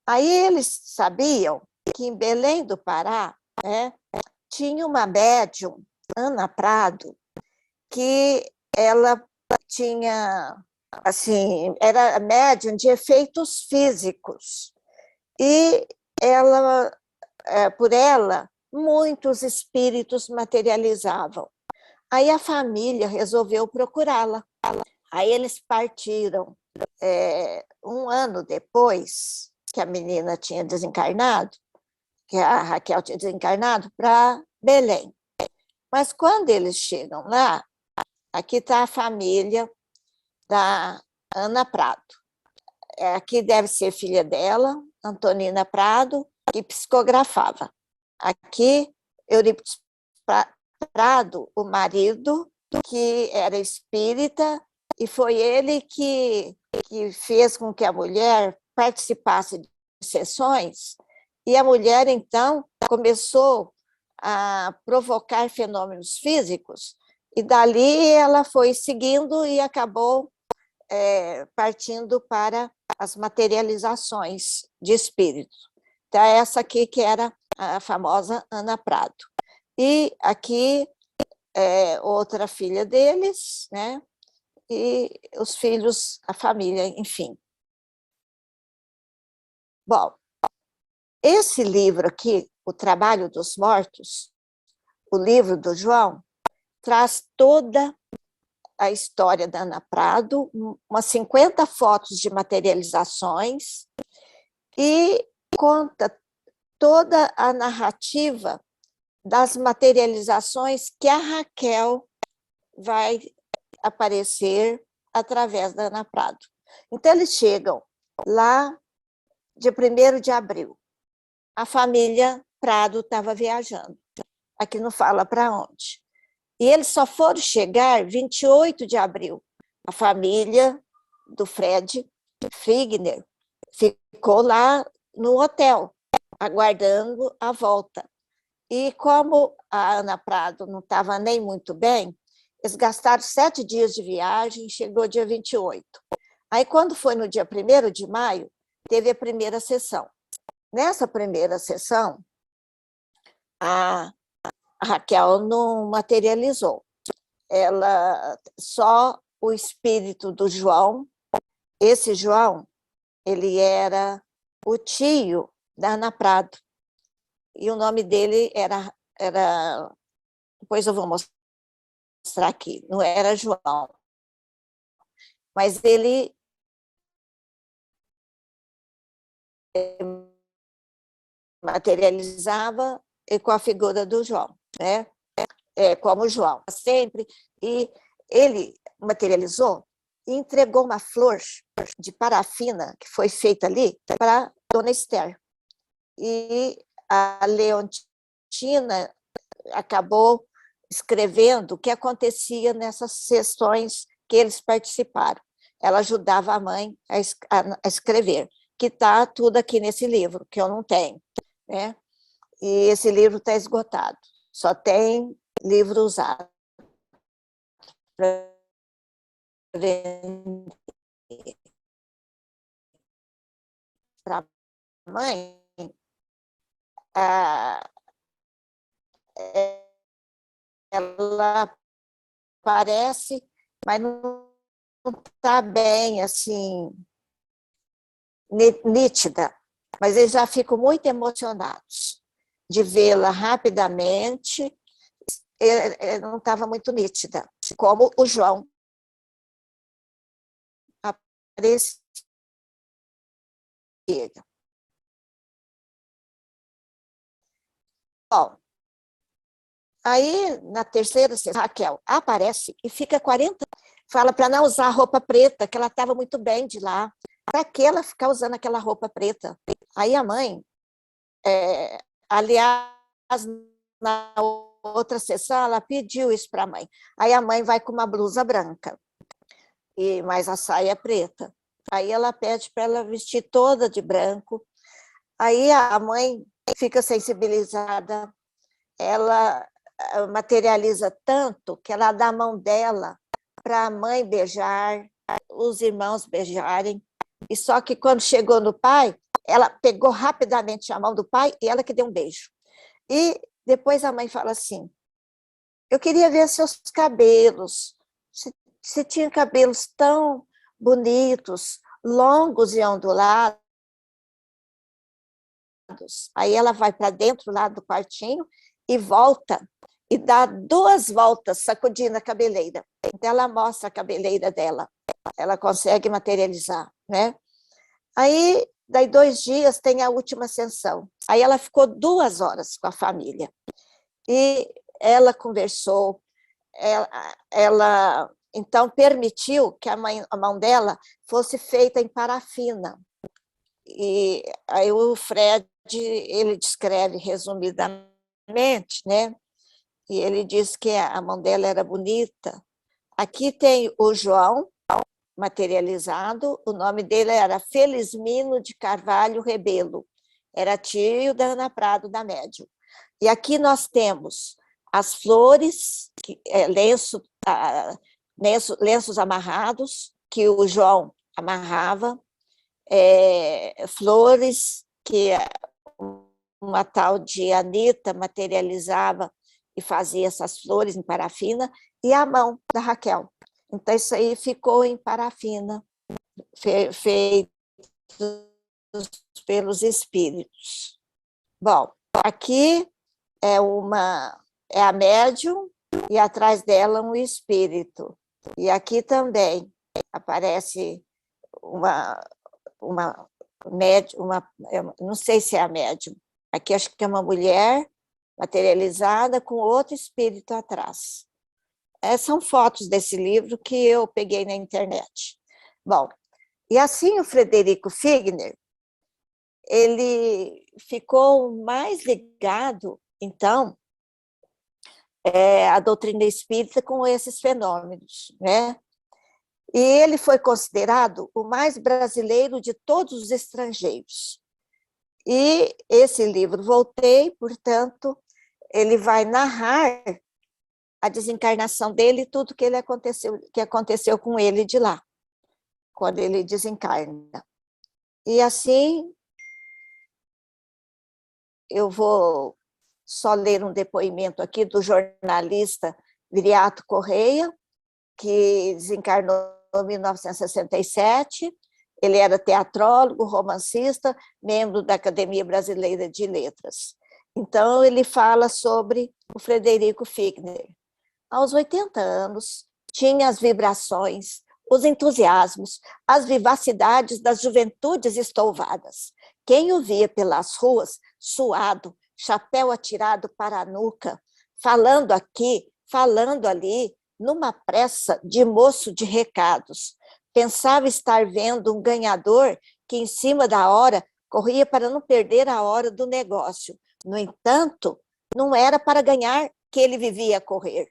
Aí eles sabiam que em Belém do Pará, né, tinha uma médium, Ana Prado, que ela tinha, assim, era médium de efeitos físicos, e ela, por ela, muitos espíritos materializavam. Aí a família resolveu procurá-la. Aí eles partiram, 1 ano depois que a menina tinha desencarnado, que a Raquel tinha desencarnado, para Belém. Mas quando eles chegam lá, aqui está a família da Ana Prado. Aqui deve ser filha dela, Antonina Prado, que psicografava. Aqui, Eurípides Prado, o marido, que era espírita, e foi ele que fez com que a mulher participasse de sessões, e a mulher, então, começou a provocar fenômenos físicos, e dali ela foi seguindo e acabou partindo para as materializações de espíritos. Então, essa aqui que era a famosa Ana Prado. E aqui outra filha deles, né? E os filhos, a família, enfim. Bom, esse livro aqui, O Trabalho dos Mortos, o livro do João, traz toda a história da Ana Prado, umas 50 fotos de materializações, e conta toda a narrativa das materializações que a Raquel vai aparecer através da Ana Prado. Então, eles chegam lá de 1º de abril. A família Prado estava viajando. Aqui não fala para onde. E eles só foram chegar 28 de abril. A família do Fred Figner ficou lá no hotel, aguardando a volta. E como a Ana Prado não estava nem muito bem, eles gastaram 7 dias de viagem, chegou dia 28. Aí, quando foi no dia 1º de maio, teve a primeira sessão. Nessa primeira sessão, a Raquel não materializou. Ela, só o espírito do João, esse João, ele era o tio da Ana Prado. E o nome dele era depois eu vou mostrar aqui, não era João, mas ele materializava com a figura do João, né? Como João, sempre. E ele materializou e entregou uma flor de parafina que foi feita ali para Dona Esther. E a Leontina acabou escrevendo o que acontecia nessas sessões que eles participaram. Ela ajudava a mãe a escrever, que está tudo aqui nesse livro, que eu não tenho, né? E esse livro está esgotado, só tem livro usado para vender. Para a mãe, ela parece, mas não está bem, assim, nítida. Mas eles já ficam muito emocionados de vê-la rapidamente. Não estava muito nítida, como o João aparecia. Bom, aí, na terceira sessão, Raquel aparece e fica 40, fala para não usar roupa preta, que ela estava muito bem de lá. Para que ela ficar usando aquela roupa preta? Aí a mãe, aliás, na outra sessão, ela pediu isso para a mãe. Aí a mãe vai com uma blusa branca, mas a saia é preta. Aí ela pede para ela vestir toda de branco. Aí a mãe fica sensibilizada, ela materializa tanto que ela dá a mão dela para a mãe beijar, os irmãos beijarem, e só que quando chegou no pai, ela pegou rapidamente a mão do pai e ela que deu um beijo. E depois a mãe fala assim, eu queria ver seus cabelos, você tinha cabelos tão bonitos, longos e ondulados. Aí ela vai para dentro lá do quartinho e volta, e dá 2 voltas sacudindo a cabeleira. Então ela mostra a cabeleira dela, ela consegue materializar, né? Aí, daí 2 dias, tem a última sessão. Aí ela ficou 2 horas com a família. E ela conversou, ela então permitiu que a mão dela fosse feita em parafina. E aí o Fred, ele descreve resumidamente, né? e ele disse que a mão dela era bonita. Aqui tem o João, materializado, o nome dele era Felizmino de Carvalho Rebelo, era tio da Ana Prado, da médium. E aqui nós temos as flores, lenços amarrados, que o João amarrava, flores que uma tal de Anita materializava e fazia essas flores em parafina, e a mão da Raquel. Então, isso aí ficou em parafina, feito pelos espíritos. Bom, aqui é a médium e atrás dela um espírito. E aqui também aparece uma médium, não sei se é a médium, aqui acho que é uma mulher materializada com outro espírito atrás. São fotos desse livro que eu peguei na internet. Bom, e assim o Frederico Figner, ele ficou mais ligado, então, à doutrina espírita com esses fenômenos, né? E ele foi considerado o mais brasileiro de todos os estrangeiros. E esse livro, Voltei, portanto, ele vai narrar a desencarnação dele e tudo que aconteceu com ele de lá, quando ele desencarna. E assim, eu vou só ler um depoimento aqui do jornalista Viriato Correia, que desencarnou em 1967. Ele era teatrólogo, romancista, membro da Academia Brasileira de Letras. Então, ele fala sobre o Frederico Figner. Aos 80 anos, tinha as vibrações, os entusiasmos, as vivacidades das juventudes estouvadas. Quem o via pelas ruas, suado, chapéu atirado para a nuca, falando aqui, falando ali, numa pressa de moço de recados. Pensava estar vendo um ganhador que, em cima da hora, corria para não perder a hora do negócio. No entanto, não era para ganhar que ele vivia a correr.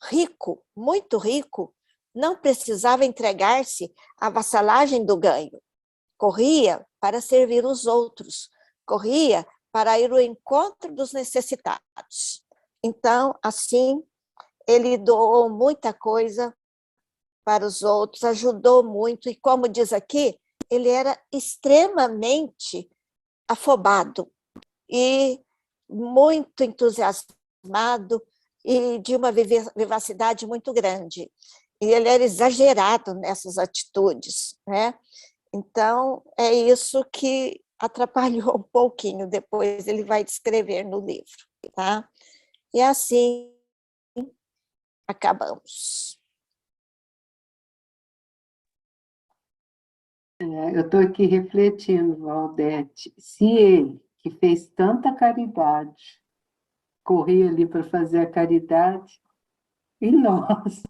Rico, muito rico, não precisava entregar-se à vassalagem do ganho. Corria para servir os outros, corria para ir ao encontro dos necessitados. Então, assim, ele doou muita coisa para os outros, ajudou muito, e como diz aqui, ele era extremamente afobado e muito entusiasmado e de uma vivacidade muito grande. E ele era exagerado nessas atitudes, né? Então, é isso que atrapalhou um pouquinho, depois ele vai descrever no livro, tá? E assim acabamos. Eu estou aqui refletindo, Valdete, se ele, que fez tanta caridade, corria ali para fazer a caridade, e nós?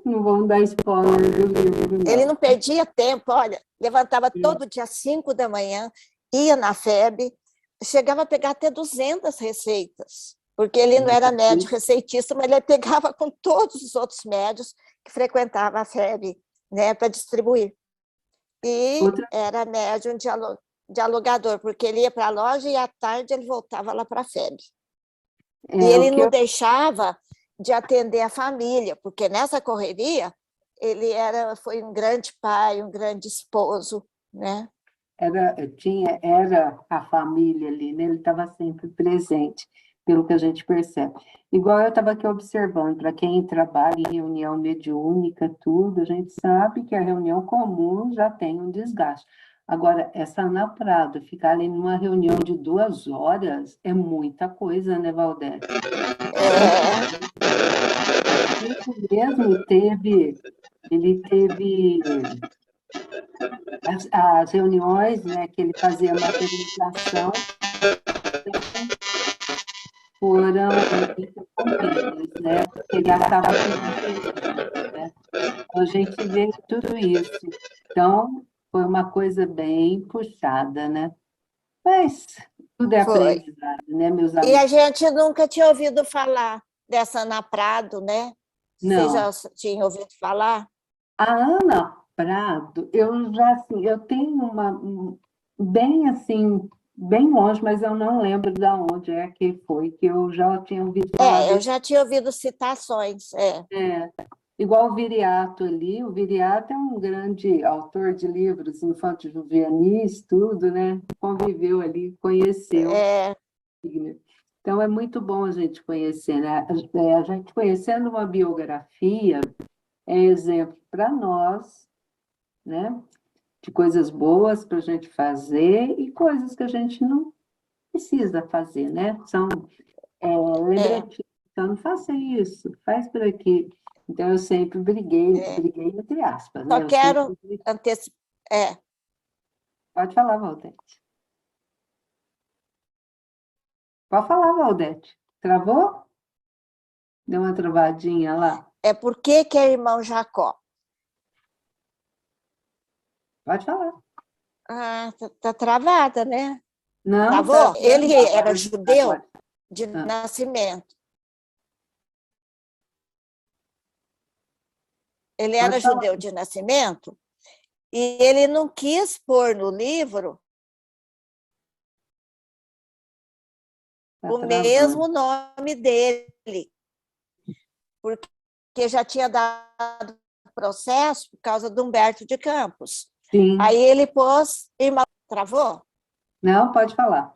Não vamos dar spoiler do livro, não. Ele não perdia tempo, olha, levantava todo dia às 5 da manhã, ia na FEB, chegava a pegar até 200 receitas, porque ele não era médico receitista, mas ele pegava com todos os outros médios que frequentavam a FEB, né, para distribuir. E era médium de alugador, porque ele ia para a loja e à tarde ele voltava lá para a FEB. E ele não deixava de atender a família, porque nessa correria ele foi um grande pai, um grande esposo, né? Era a família ali, né? Ele estava sempre presente, pelo que a gente percebe. Igual eu estava aqui observando, para quem trabalha em reunião mediúnica, tudo, a gente sabe que a reunião comum já tem um desgaste. Agora, essa Ana Prado, ficar ali numa reunião de 2 horas é muita coisa, né, Valdete? Ele teve as reuniões, né, que ele fazia materialização, foram interrompidas, né, porque ele acaba com, né? A gente vê tudo isso. Então, foi uma coisa bem puxada, né? Mas Tudo é Foi. aprendizado, né, meus E amigos? a gente nunca tinha ouvido falar dessa Ana Prado, né? Vocês já Não. tinham ouvido falar? A Ana Prado, eu já, assim, eu tenho bem assim, bem longe, mas eu não lembro de onde é que foi, que eu já tinha ouvido falar Eu desse, já tinha ouvido citações. igual o Viriato ali. O Viriato é um grande autor de livros infanto-juvenis, tudo, né? Conviveu ali, conheceu. É, Então, é muito bom a gente conhecer, né? A gente conhecendo uma biografia é exemplo para nós, né? De coisas boas para a gente fazer e coisas que a gente não precisa fazer, né? São é, lembretinhos, então não faça isso, faz por aqui. Então, eu sempre é. briguei entre aspas, Só né? Eu quero sempre... antecipar. Pode falar, Valdete. Pode falar, Valdete. Travou? Deu uma travadinha lá. Por que é irmão Jacó? Pode falar. Tá travada, né? Não, tá Travou? Ele bem. era judeu Agora. de Ah, nascimento. Ele era pode falar. judeu de nascimento e ele não quis pôr no livro Tá o travando. mesmo nome dele, porque já tinha dado processo por causa do Humberto de Campos. Sim. Aí ele pôs irmão. Travou? Não, pode falar.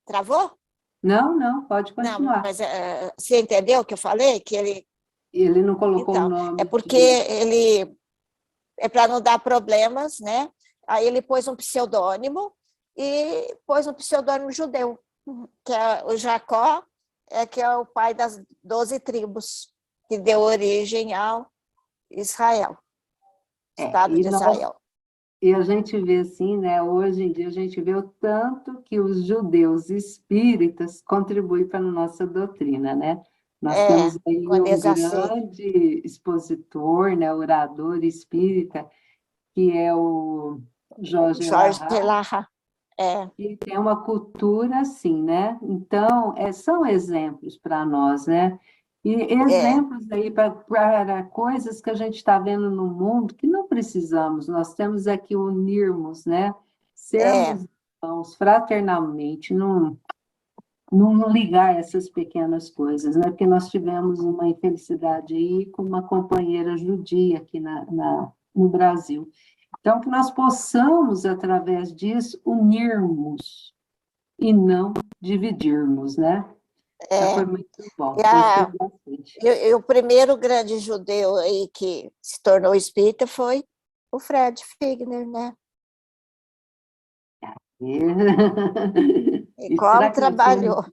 Travou? Não, pode Não, continuar. mas você entendeu o que eu falei? Que ele. Ele não colocou o Então, é nome porque de... ele. É para não dar problemas, né? Aí ele pôs um pseudônimo e pôs um pseudônimo judeu, que é o Jacó, que é o pai das 12 tribos, que deu origem ao Israel, Estado E de Israel. a gente vê assim, né? Hoje em dia a gente vê o tanto que os judeus espíritas contribuem para a nossa doutrina, né? Nós temos aí Quando um eles assim, grande expositor, né? Orador espírita, que é o Jorge Jorge Elahá, Laha, que tem uma cultura assim, né? Então, são exemplos para nós, né? E exemplos aí para coisas que a gente está vendo no mundo que não precisamos, nós temos aqui unirmos, né? Sermos irmãos fraternalmente, não ligar essas pequenas coisas, né? Porque nós tivemos uma infelicidade aí com uma companheira judia aqui no Brasil. Então, que nós possamos, através disso, unirmos e não dividirmos, né? Então, foi muito bom, gostei bastante. E o primeiro grande judeu aí que se tornou espírita foi o Fred Figner, né? E E como será que nós trabalhou.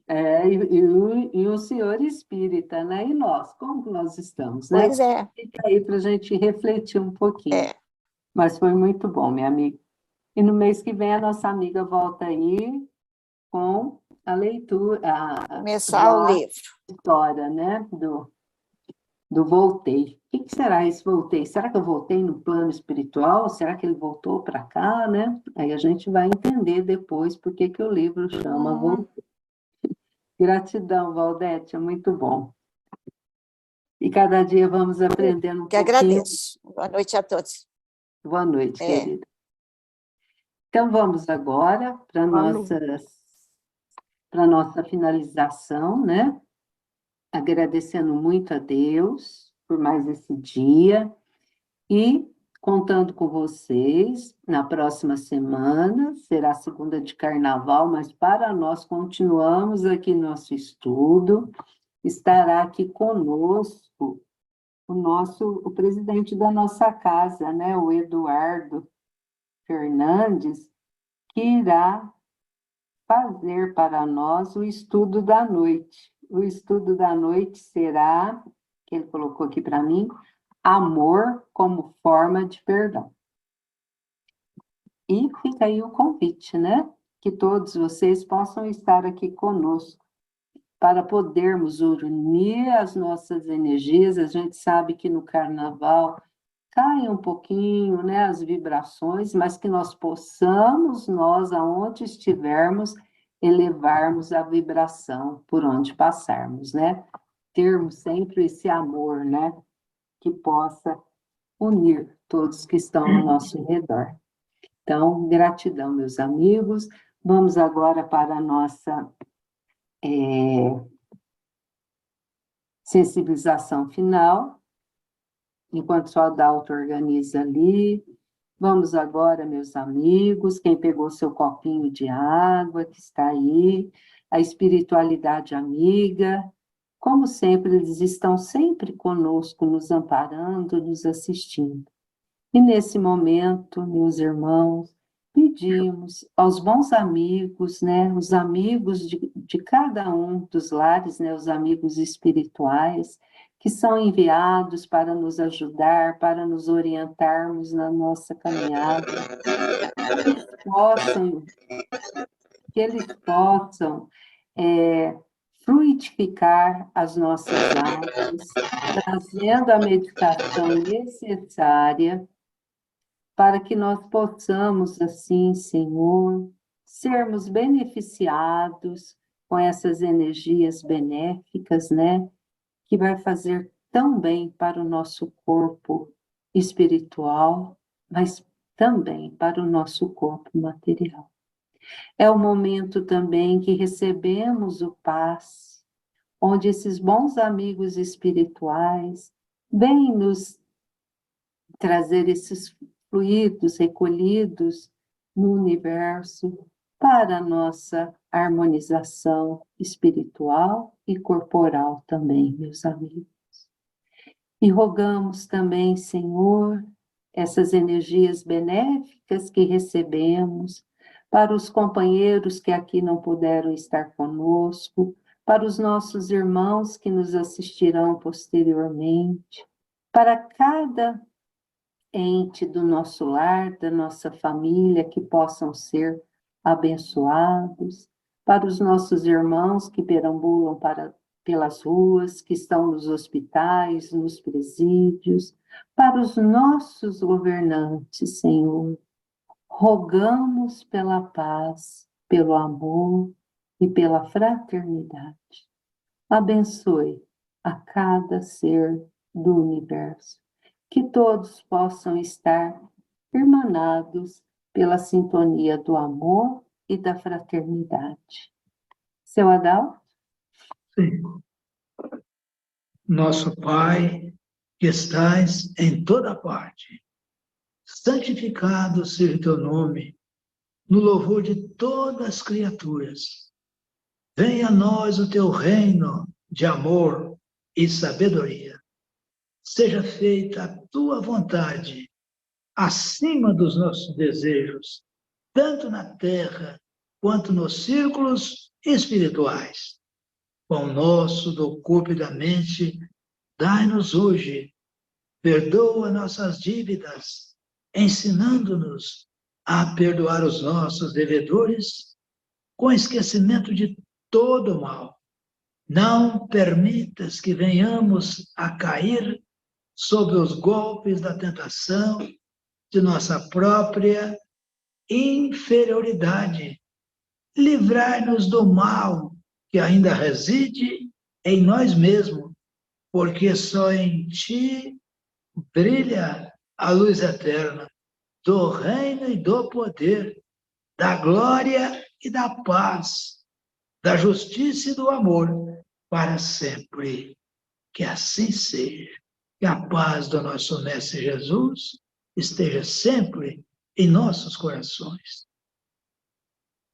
temos... e o senhor espírita, né? E nós, como que nós estamos, né? Pois é. Fica aí para a gente refletir um pouquinho. É. Mas foi muito bom, minha amiga. E no mês que vem a nossa amiga volta aí com a leitura, Começar o já a livro. história, né? Do voltei. O que será esse voltei? Será que eu voltei no plano espiritual? Será que ele voltou para cá, né? Aí a gente vai entender depois por que o livro chama Voltei. Gratidão, Valdete, é muito bom. E cada dia vamos aprendendo um Que pouquinho. agradeço. Boa noite a todos. Boa noite, querida. Então, vamos agora para a nossa finalização, né? Agradecendo muito a Deus por mais esse dia e contando com vocês na próxima semana, será segunda de carnaval, mas para nós continuamos aqui nosso estudo, estará aqui conosco o presidente da nossa casa, né, o Eduardo Fernandes, que irá fazer para nós o estudo da noite. O estudo da noite será, que ele colocou aqui para mim, amor como forma de perdão. E fica aí o convite, né? Que todos vocês possam estar aqui conosco para podermos unir as nossas energias. A gente sabe que no carnaval caia um pouquinho, né, as vibrações, mas que nós possamos, nós, aonde estivermos, elevarmos a vibração por onde passarmos, né? Termos sempre esse amor, né, que possa unir todos que estão ao nosso redor. Então, gratidão, meus amigos. Vamos agora para a nossa sensibilização final, enquanto só a Adalto organiza ali. Vamos agora, meus amigos, quem pegou seu copinho de água, que está aí, a espiritualidade amiga, como sempre, eles estão sempre conosco, nos amparando, nos assistindo. E nesse momento, meus irmãos, pedimos aos bons amigos, né, os amigos de cada um dos lares, né, os amigos espirituais, que são enviados para nos ajudar, para nos orientarmos na nossa caminhada, que eles possam frutificar as nossas almas, trazendo a meditação necessária para que nós possamos, assim, Senhor, sermos beneficiados com essas energias benéficas, né? Que vai fazer tão bem para o nosso corpo espiritual, mas também para o nosso corpo material. É o momento também que recebemos o passe, onde esses bons amigos espirituais vêm nos trazer esses fluidos recolhidos no universo para a nossa harmonização espiritual e corporal também, meus amigos. E rogamos também, Senhor, essas energias benéficas que recebemos para os companheiros que aqui não puderam estar conosco, para os nossos irmãos que nos assistirão posteriormente, para cada ente do nosso lar, da nossa família, que possam ser abençoados, para os nossos irmãos que perambulam pelas ruas, que estão nos hospitais, nos presídios, para os nossos governantes, Senhor. Rogamos pela paz, pelo amor e pela fraternidade. Abençoe a cada ser do universo, que todos possam estar irmanados pela sintonia do amor e da fraternidade. Seu Adalto? Sim. Nosso Pai, que estais em toda parte, santificado seja o teu nome, no louvor de todas as criaturas. Venha a nós o teu reino de amor e sabedoria. Seja feita a tua vontade, acima dos nossos desejos, tanto na terra quanto nos círculos espirituais. Pão nosso do corpo e da mente, dai-nos hoje. Perdoa nossas dívidas, ensinando-nos a perdoar os nossos devedores, com esquecimento de todo o mal. Não permitas que venhamos a cair sob os golpes da tentação de nossa própria inferioridade. Livrai-nos do mal que ainda reside em nós mesmos, porque só em ti brilha a luz eterna do reino e do poder, da glória e da paz, da justiça e do amor, para sempre. Que assim seja. Que a paz do nosso Mestre Jesus esteja sempre em nossos corações.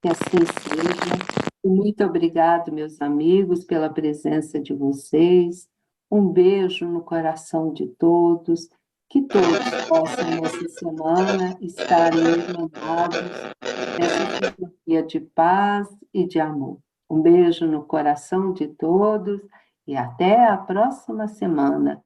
Que assim seja. Muito obrigado, meus amigos, pela presença de vocês. Um beijo no coração de todos. Que todos possam, nessa semana, estar irmanados nessa sintonia de paz e de amor. Um beijo no coração de todos e até a próxima semana.